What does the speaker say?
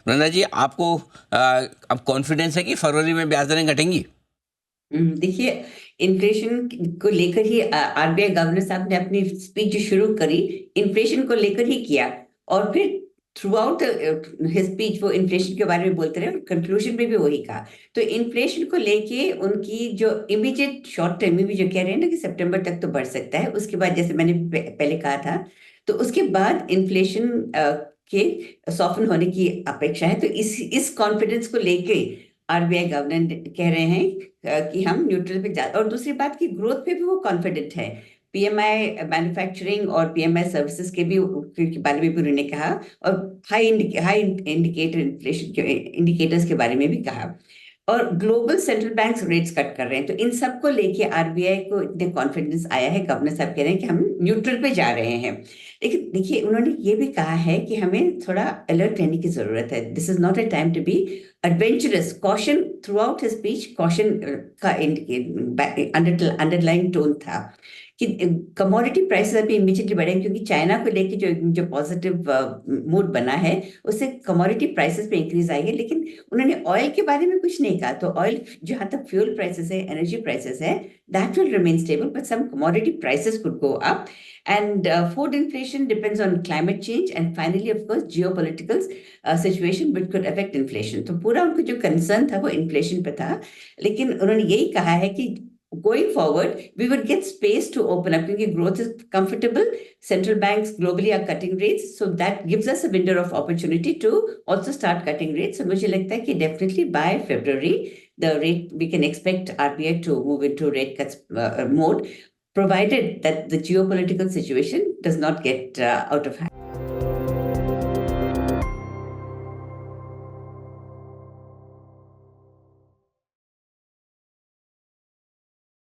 वृंदा जी, आपको अब कॉन्फिडेंस है कि फरवरी में ब्याज दरें घटेंगी? देखिए, इन्फ्लेशन को लेकर ही आरबीआई गवर्नर साहब ने अपनी स्पीच जो शुरू करी, इन्फ्लेशन को लेकर ही किया। और फिर थ्रू आउट हिज स्पीच वो इन्फ्लेशन के बारे में बोलते रहे और कंक्लूजन में भी वही कहा। तो इन्फ्लेशन को लेके उनकी जो इमीडिएट शॉर्ट टर्म में भी जो कह रहे हैं ना कि सितंबर तक तो बढ़ सकता है, उसके बाद जैसे मैंने पहले कहा था, तो उसके बाद इन्फ्लेशन के सॉफ्टन होने की अपेक्षा है। तो इस कॉन्फिडेंस को लेके आरबीआई गवर्नर कह रहे हैं कि हम न्यूट्रल पे जा, और दूसरी बात की ग्रोथ पे भी वो कॉन्फिडेंट है। पीएमआई मैन्युफैक्चरिंग और पीएमआई सर्विसेज के बारे में भी उन्होंने कहा, और हाई इंडिकेटर इन्फ्लेशन के इंडिकेटर्स के बारे में भी कहा। और global central banks rates cut कर रहे हैं, तो इन सब को लेके आरबीआई को इतने कॉन्फिडेंस आया है। गवर्नर साहब कह रहे हैं कि हम न्यूट्रल पे जा रहे हैं। लेकिन देखिए, उन्होंने ये भी कहा है कि हमें थोड़ा अलर्ट रहने की जरूरत है। This is not a time to be adventurous. Caution throughout his speech, caution का अंडरलाइन टोन था कि कमोडिटी प्राइसेस अभी इमीडिएटली बढ़ेंगे, क्योंकि चाइना को लेके जो जो पॉजिटिव मूड बना है, उससे कमोडिटी प्राइसेस पे इंक्रीज आई है। लेकिन उन्होंने ऑयल के बारे में कुछ नहीं कहा। तो ऑयल, जहां तक फ्यूल प्राइसेस है, एनर्जी प्राइसेस है, that will remain stable, but some commodity prices could go up. And food inflation depends on climate change, and finally, of course, geopolitical situation which could affect inflation. तो पूरा उनको जो concern था वो inflation पे था। लेकिन उन्होंने यही कहा है कि going forward, we would get space to open up because growth is comfortable. Central banks globally are cutting rates, so that gives us a window of opportunity to also start cutting rates. So मुझे लगता है कि definitely by February, the rate we can expect RBI to move into rate cuts mode, provided that the geopolitical situation does not get out of hand.